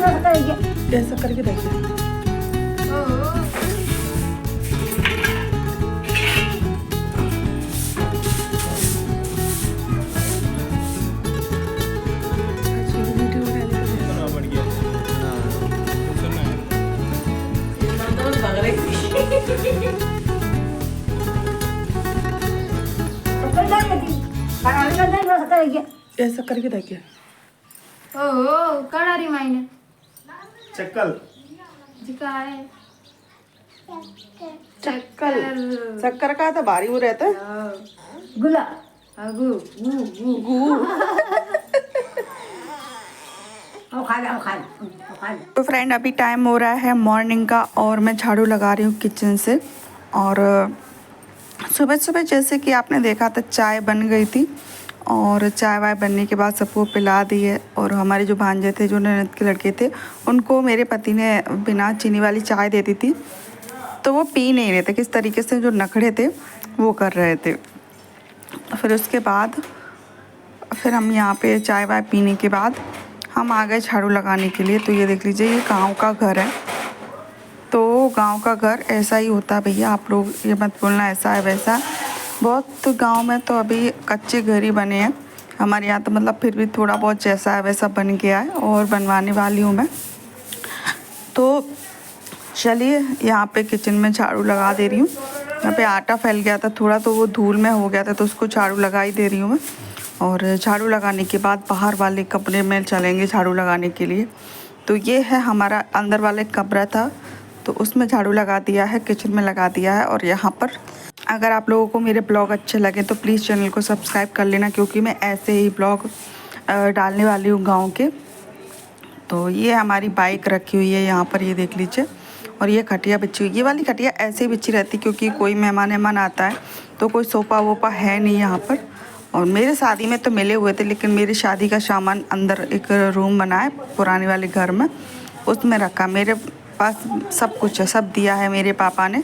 ऐसा करके देखिए। ऐसा करके देखिए। ओह कड़ारी मायने चक्कल जिकाए चक्कर चक्कर का तो भारी वो रहता है। गुला गु गु गू। तो फ्रेंड अभी टाइम हो रहा है मॉर्निंग का और मैं झाड़ू लगा रही हूँ किचन से। और सुबह सुबह जैसे कि आपने देखा था चाय बन गई थी और चाय वाय बनने के बाद सबको पिला दी है। और हमारे जो भांजे थे जो ननद के लड़के थे उनको मेरे पति ने बिना चीनी वाली चाय देती थी तो वो पी नहीं रहे थे। किस तरीके से जो नखड़े थे वो कर रहे थे। फिर उसके बाद फिर हम यहाँ पे चाय वाय पीने के बाद हम आ गए झाड़ू लगाने के लिए। तो ये देख लीजिए ये गांव का घर है। तो गांव का घर ऐसा ही होता है भैया, आप लोग ये मत बोलना ऐसा है वैसा है। बहुत गांव में तो अभी कच्चे घर ही बने हैं, हमारे यहाँ तो मतलब फिर भी थोड़ा बहुत जैसा है वैसा बन गया है और बनवाने वाली हूँ मैं। तो चलिए यहाँ पे किचन में झाड़ू लगा दे रही हूँ। यहाँ पे आटा फैल गया था थोड़ा तो वो धूल में हो गया था तो उसको झाड़ू लगा ही दे रही हूँ मैं। और झाड़ू लगाने के बाद बाहर वाले कमरे में चलेंगे झाड़ू लगाने के लिए। तो ये है हमारा अंदर वाले कमरा था तो उसमें झाड़ू लगा दिया है, किचन में लगा दिया है। और यहाँ पर अगर आप लोगों को मेरे ब्लॉग अच्छे लगे तो प्लीज़ चैनल को सब्सक्राइब कर लेना क्योंकि मैं ऐसे ही ब्लॉग डालने वाली हूँ गाँव के। तो ये हमारी बाइक रखी हुई है यहाँ पर, ये देख लीजिए। और ये खटिया बिछी हुई, ये वाली खटिया ऐसे ही बिछी रहती क्योंकि कोई मेहमान आता है तो कोई सोफ़ा वोफा है नहीं यहाँ पर। और मेरे शादी में तो मिले हुए थे लेकिन मेरी शादी का सामान अंदर एक रूम बना है पुराने वाले घर में, उसमें रखा। मेरे पास सब कुछ है, सब दिया है मेरे पापा ने,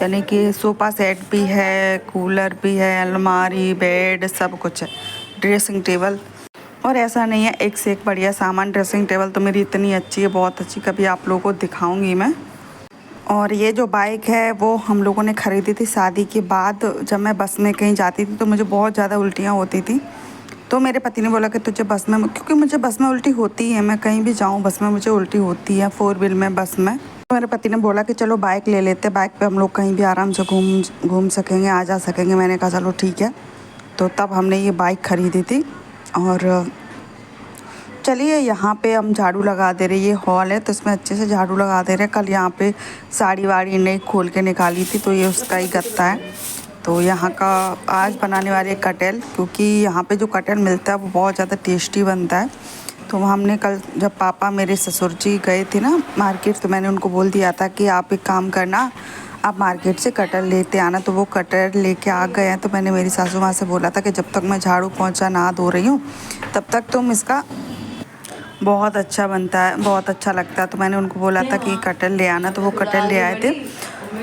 यानी कि सोफ़ा सेट भी है, कूलर भी है, अलमारी, बेड, सब कुछ है, ड्रेसिंग टेबल। और ऐसा नहीं है एक से एक बढ़िया सामान। ड्रेसिंग टेबल तो मेरी इतनी अच्छी है, बहुत अच्छी, कभी आप लोगों को दिखाऊंगी मैं। और ये जो बाइक है वो हम लोगों ने ख़रीदी थी शादी के बाद। जब मैं बस में कहीं जाती थी तो मुझे बहुत ज़्यादा उल्टियाँ होती थी तो मेरे पति ने बोला कि तुझे बस में, क्योंकि मुझे बस में उल्टी होती है, मैं कहीं भी जाऊँ बस में मुझे उल्टी होती है, 4 व्हील में बस में। तो मेरे पति ने बोला कि चलो बाइक ले लेते, बाइक पे हम लोग कहीं भी आराम से घूम सकेंगे, आ जा सकेंगे। मैंने कहा चलो ठीक है। तो तब हमने ये बाइक ख़रीदी थी। और चलिए यहाँ पे हम झाड़ू लगा दे रहे, ये हॉल है तो इसमें अच्छे से झाड़ू लगा दे रहे। कल यहाँ पे साड़ी वाड़ी नहीं खोल के निकाली थी तो ये उसका ही गत्ता है। तो यहाँ का आज बनाने वाले कटहल, क्योंकि यहाँ पे जो कटहल मिलता है वो बहुत ज़्यादा टेस्टी बनता है। तो हमने कल जब पापा मेरे ससुर जी गए थे ना मार्केट तो मैंने उनको बोल दिया था कि आप एक काम करना, आप मार्केट से कटहल लेते आना। तो वो कटहल लेके आ गए हैं। तो मैंने मेरी सासू माँ से बोला था कि जब तक मैं झाड़ू पोंछा ना धो रही हूँ तब तक तुम इसका, बहुत अच्छा बनता है, बहुत अच्छा लगता है। तो मैंने उनको बोला था कि कटहल ले आना, तो वो कटहल ले आए थे।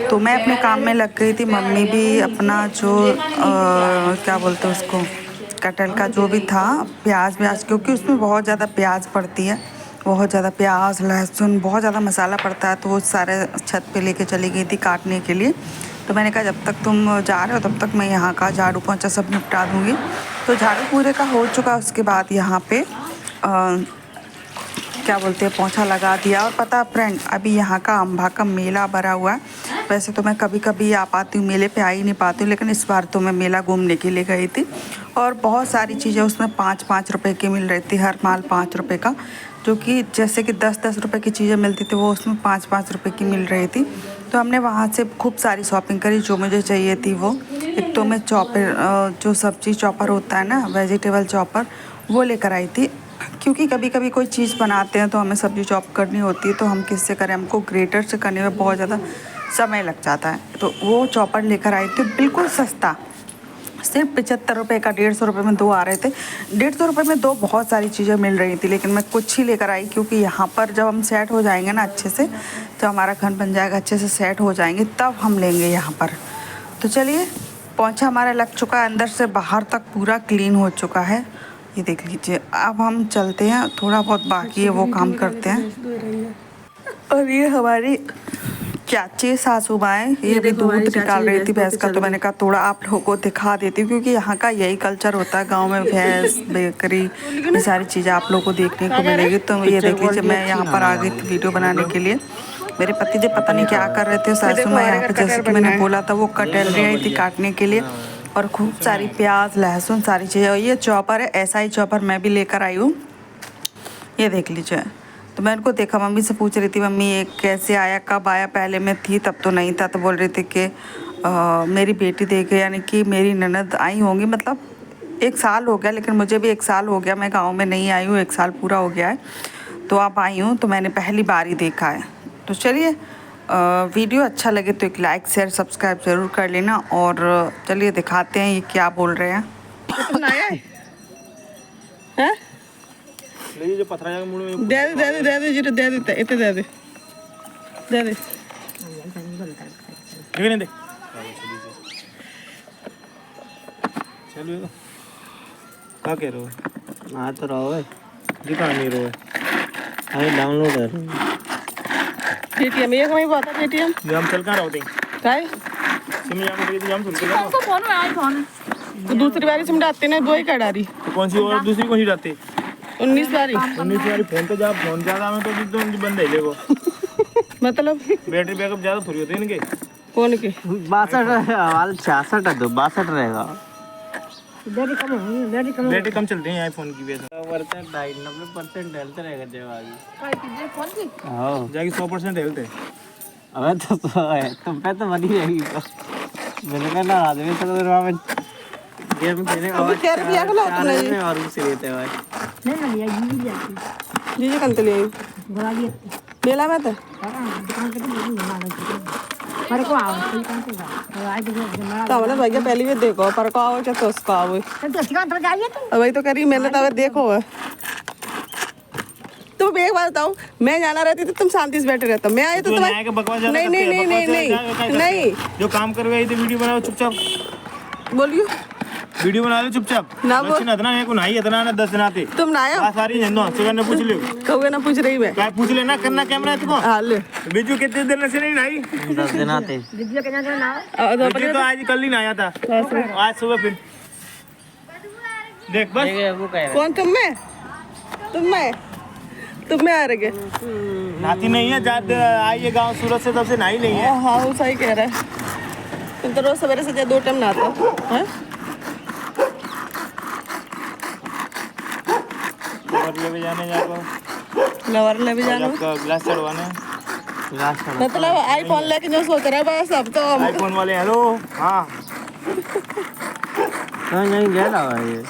तो मैं अपने काम में लग गई थी, मम्मी भी अपना जो क्या बोलते हैं उसको, कटहल का जो भी था प्याज व्याज, क्योंकि उसमें बहुत ज़्यादा प्याज पड़ती है, बहुत ज़्यादा प्याज लहसुन बहुत ज़्यादा मसाला पड़ता है। तो वो सारे छत पे लेके चली गई थी काटने के लिए। तो मैंने कहा जब तक तुम जा रहे हो तब तक मैं यहाँ का झाड़ू पोंछा सब निपटा दूँगी। तो झाड़ू पूरे का हो चुका। उसके बाद यहाँ पे क्या बोलते हैं पोंछा लगा दिया। और पता फ्रेंड अभी यहाँ का अम्बा का मेला भरा हुआ है। वैसे तो मैं कभी कभी आ पाती हूँ, मेले पे आ ही नहीं पाती हूँ, लेकिन इस बार तो मैं मेला घूमने के लिए गई थी। और बहुत सारी चीज़ें उसमें 5-5 रुपए की मिल रही थी, हर माल 5 रुपए का, जो कि जैसे कि 10-10 रुपए की चीज़ें मिलती थी वो उसमें 5-5 रुपए की मिल रही थी। तो हमने वहाँ से खूब सारी शॉपिंग करी जो मुझे चाहिए थी वो। एक तो मैं चॉपर, जो सब्ज़ी चॉपर होता है ना, वेजिटेबल चॉपर, वो लेकर आई थी। क्योंकि कभी कभी कोई चीज़ बनाते हैं तो हमें सब्ज़ी चॉप करनी होती है तो हम किससे करें, हमको ग्रेटर से करने में बहुत ज़्यादा समय लग जाता है। तो वो चॉपर लेकर आई थी, बिल्कुल सस्ता, सिर्फ 75 रुपये का, 150 रुपये में 2 आ रहे थे। 150 रुपये में 2 बहुत सारी चीज़ें मिल रही थी, लेकिन मैं कुछ ही लेकर आई क्योंकि यहाँ पर जब हम सेट हो जाएंगे ना अच्छे से, जब हमारा घर बन जाएगा अच्छे से सेट हो जाएंगे तब हम लेंगे यहाँ पर। तो चलिए पोंछा हमारा लग चुका है, अंदर से बाहर तक पूरा क्लीन हो चुका है। ये देख लीजिए। अब हम चलते हैं, थोड़ा बहुत बाकी है वो काम करते हैं। और ये हमारी चाची सासू माँ ये भी दूध निकाल रही थी भैंस का, तो मैंने कहा थोड़ा आप लोगों को दिखा देती हूँ, क्योंकि यहाँ का यही कल्चर होता है गांव में, भैंस बेकरी ये सारी चीज़ें आप लोगों को देखने को मिलेगी। तो ये देख लीजिए, मैं यहाँ पर आ गई थी वीडियो बनाने के लिए। मेरे पति जी पता नहीं क्या कर रहे थे, सासू माँ यहाँ पे जैसे कि मैंने बोला था वो कटहल आई थी काटने के लिए, और खूब सारी प्याज लहसुन सारी चीज़ें। और ये चॉपर है, ऐसा ही चॉपर मैं भी लेकर आई हूँ, ये देख लीजिए। तो मैं उनको देखा, मम्मी से पूछ रही थी मम्मी ये कैसे आया, कब आया, पहले मैं थी तब तो नहीं था। तो बोल रही थी कि मेरी बेटी देखे, यानी कि मेरी ननद आई होंगी, मतलब 1 साल हो गया, लेकिन मुझे भी 1 साल हो गया, मैं गांव में नहीं आई हूँ, 1 साल पूरा हो गया है। तो अब आई हूँ, तो मैंने पहली बार ही देखा है। तो चलिए, वीडियो अच्छा लगे तो एक लाइक शेयर सब्सक्राइब ज़रूर कर लेना। और चलिए दिखाते हैं ये क्या बोल रहे हैं। ले जो पथरा जाके मुंह में दे दे जीरो दे देते इतने दे दे देखने दे। चलो क्या कह रहे हो? हाँ तो रहो है जी कहाँ नहीं रहे? अरे डाउनलोड है पेटीएम ये कहीं बात है पेटीएम जो हम चल कहाँ रहोगे? काय सिम यहाँ पर हम सुन के उसको फोन में आईफोन तो दूसरी बारी सिम डालते ना दो ही का डारी तो कौन सी और दूसरी कौन सी डालते? 19 बारी 19 वाली फोन पे जब फोन ज्यादा में तो बंद है लेगो। मतलब बैटरी बैकअप ज्यादा थोड़ी होते हैं इनके। कौन के 62 वाला 66 है तो 62 रहेगा बैटरी कम चलते हैं आईफोन की वजह 90% डलते रहेगा जवाब फोन की हाँ से। जाके 100% हेल्थ है। अबे तो है तुम पे तो बनी रहेगी तो मैंने कहा ना आदमी तो वहाँ में गेम खेलने अभी क्या रुपया का लात नहीं में और उसे लेते हैं भाई नहीं ना लिया जी भी जाती जी कंते ले बोला दिया मेला में तो दुकान पे नहीं ना पर को आओ कोई काम से आज तो तो हमने भैया पहली भी देखो पर को आओ क्या तो उसको आओ तो दुकान पर जाइए तुम वही तो करी मैंने तो देखो तुम एक बात बताओ, मैं जाना रहती तो तुम शांति से बैठे रहते, मैं आई तो जो न्याय के बकवास ज्यादा नहीं करते नहीं हैं, नहीं बकवास नहीं ज्यादा क्या करते हैं? नहीं जो काम कर रही थी वीडियो बनाओ चुपचाप, बोलियो वीडियो बना लो चुपचाप। ना बोल। इतना है को नहीं इतना ना 10 दिन आते तुम ना आयो बात सारी जनो से ने पूछ लियो कहोगे ना पूछ रही मैं क्या पूछ लेना करना कैमरा तुमको। हाँ ले बिजू कितने दिन से नहीं नाई? 10 दिन आते वीडियो के ना बिजू तो आज कल ही ना आया था, आज सुबह फिर देख बस। वो कह कौन तुम में आ रहे नाती नहीं है जात आई है गांव सूरत से, तब से नहीं नहीं है। हाँ वो सही कह रहा है, तुम तो रोज सवेरे से 2 टाइम नहाते हैं और ले भी जाने जाको लवर ले भी जाना आपका ग्लास चढ़वाने मतलब आईफोन लेके जो सोच रहा है बस अब तो आईफोन वाले। हेलो हाँ नहीं ले रहा है ये